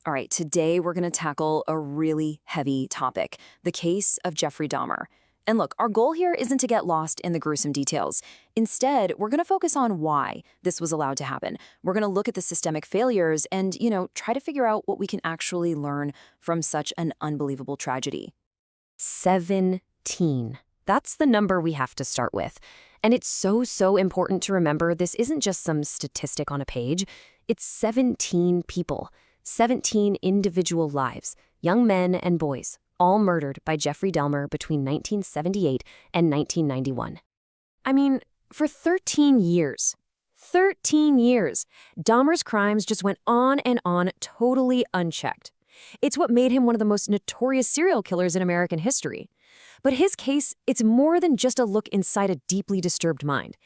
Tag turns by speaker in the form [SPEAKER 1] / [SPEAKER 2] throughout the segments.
[SPEAKER 1] All right, today we're going to tackle a really heavy topic, the case of Jeffrey Dahmer. And look, our goal here isn't to get lost in the gruesome details. Instead, we're going to focus on why this was allowed to happen. We're going to look at the systemic failures and, try to figure out what we can actually learn from such an unbelievable tragedy. 17. That's the number we have to start with. And it's so important to remember this isn't just some statistic on a page. It's 17 people. 17 individual lives, young men and boys, all murdered by Jeffrey Dahmer between 1978 and 1991. I mean, for 13 years, Dahmer's crimes just went on and on, totally unchecked. It's what made him one of the most notorious serial killers in American history. But his case, it's more than just a look inside a deeply disturbed mind.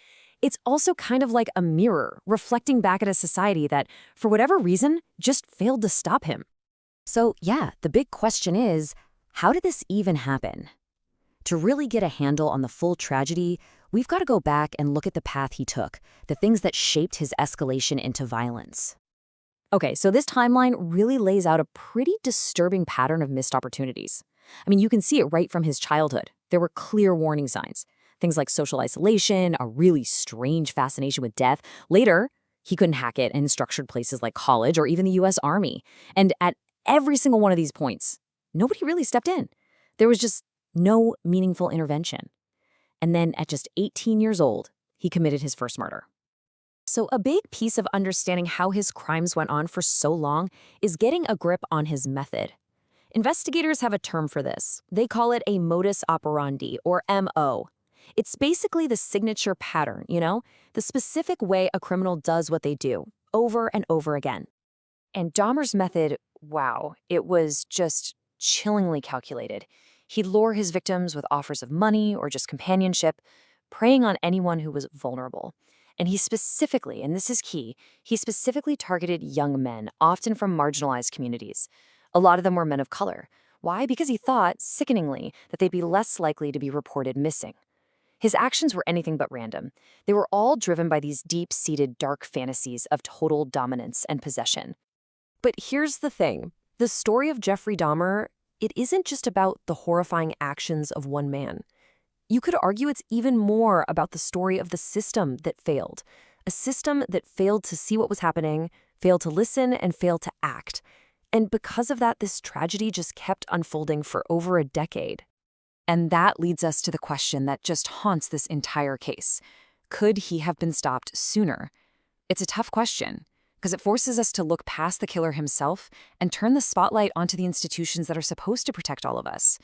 [SPEAKER 1] It's also kind of like a mirror, reflecting back at a society that, for whatever reason, just failed to stop him. So yeah, the big question is, how did this even happen? To really get a handle on the full tragedy, we've got to go back and look at the path he took, the things that shaped his escalation into violence. Okay, so this timeline really lays out a pretty disturbing pattern of missed opportunities. I mean, you can see it right from his childhood. There were clear warning signs. Things like social isolation, a really strange fascination with death. Later, he couldn't hack it in structured places like college or even the U.S. Army. And at every single one of these points, nobody really stepped in. There was just no meaningful intervention. And then at just 18 years old, he committed his first murder. So a big piece of understanding how his crimes went on for so long is getting a grip on his method. Investigators have a term for this. They call it a modus operandi, or MO. It's basically the signature pattern, the specific way a criminal does what they do, over and over again. And Dahmer's method, wow, it was just chillingly calculated. He'd lure his victims with offers of money or just companionship, preying on anyone who was vulnerable. And he specifically, and this is key, he specifically targeted young men, often from marginalized communities. A lot of them were men of color. Why? Because he thought, sickeningly, that they'd be less likely to be reported missing. His actions were anything but random. They were all driven by these deep-seated dark fantasies of total dominance and possession. But here's the thing. The story of Jeffrey Dahmer, it isn't just about the horrifying actions of one man. You could argue it's even more about the story of the system that failed. A system that failed to see what was happening, failed to listen, and failed to act. And because of that, this tragedy just kept unfolding for over a decade. And that leads us to the question that just haunts this entire case. Could he have been stopped sooner? It's a tough question, because it forces us to look past the killer himself and turn the spotlight onto the institutions that are supposed to protect all of us.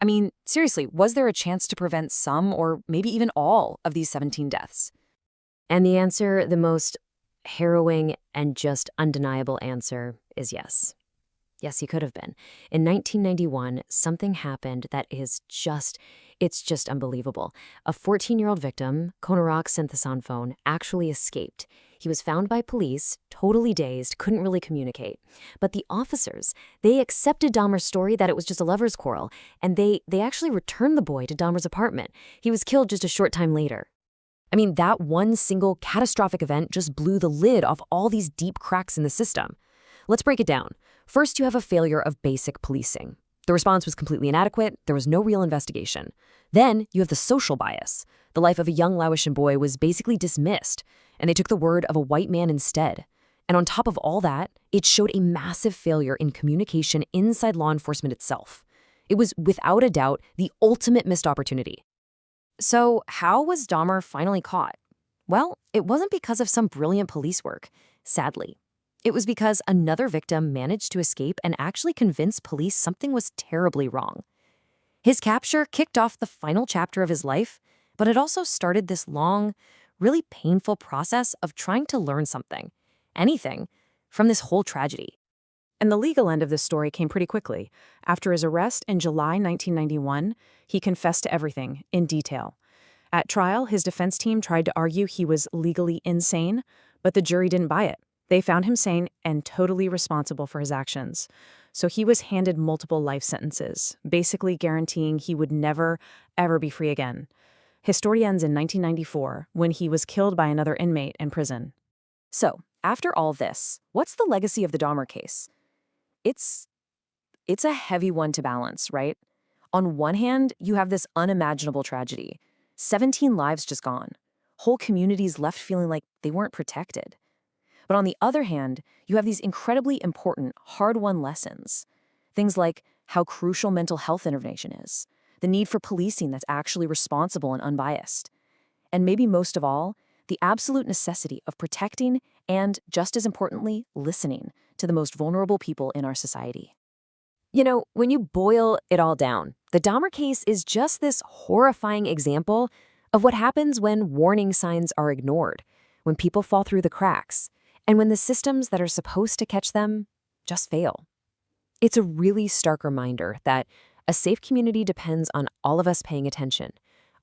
[SPEAKER 1] I mean, seriously, was there a chance to prevent some or maybe even all of these 17 deaths? And the answer, the most harrowing and just undeniable answer, is yes. Yes, he could have been. In 1991, something happened that is it's just unbelievable. A 14-year-old victim, Konarak Syntheson phone, actually escaped. He was found by police, totally dazed, couldn't really communicate. But the officers, they accepted Dahmer's story that it was just a lover's quarrel, and they actually returned the boy to Dahmer's apartment. He was killed just a short time later. I mean, that one single catastrophic event just blew the lid off all these deep cracks in the system. Let's break it down. First, you have a failure of basic policing. The response was completely inadequate. There was no real investigation. Then you have the social bias. The life of a young Laotian boy was basically dismissed, and they took the word of a white man instead. And on top of all that, it showed a massive failure in communication inside law enforcement itself. It was, without a doubt, the ultimate missed opportunity. So how was Dahmer finally caught? Well, it wasn't because of some brilliant police work, sadly. It was because another victim managed to escape and actually convince police something was terribly wrong. His capture kicked off the final chapter of his life, but it also started this long, really painful process of trying to learn something, anything, from this whole tragedy.
[SPEAKER 2] And the legal end of this story came pretty quickly. After his arrest in July 1991, he confessed to everything, in detail. At trial, his defense team tried to argue he was legally insane, but the jury didn't buy it. They found him sane and totally responsible for his actions. So he was handed multiple life sentences, basically guaranteeing he would never, ever be free again. His story ends in 1994, when he was killed by another inmate in prison.
[SPEAKER 1] So, after all this, what's the legacy of the Dahmer case? It's a heavy one to balance, right? On one hand, you have this unimaginable tragedy. 17 lives just gone. Whole communities left feeling like they weren't protected. But on the other hand, you have these incredibly important, hard-won lessons. Things like how crucial mental health intervention is, the need for policing that's actually responsible and unbiased, and maybe most of all, the absolute necessity of protecting and, just as importantly, listening to the most vulnerable people in our society. You know, when you boil it all down, the Dahmer case is just this horrifying example of what happens when warning signs are ignored, when people fall through the cracks, and when the systems that are supposed to catch them just fail. It's a really stark reminder that a safe community depends on all of us paying attention,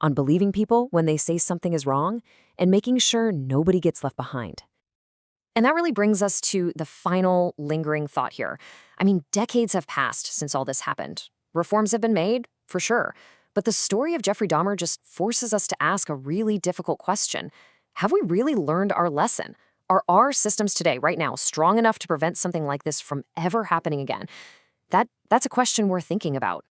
[SPEAKER 1] on believing people when they say something is wrong, and making sure nobody gets left behind. And that really brings us to the final lingering thought here. I mean, decades have passed since all this happened. Reforms have been made, for sure. But the story of Jeffrey Dahmer just forces us to ask a really difficult question. Have we really learned our lesson? Are our systems today, right now, strong enough to prevent something like this from ever happening again? That's a question we're thinking about.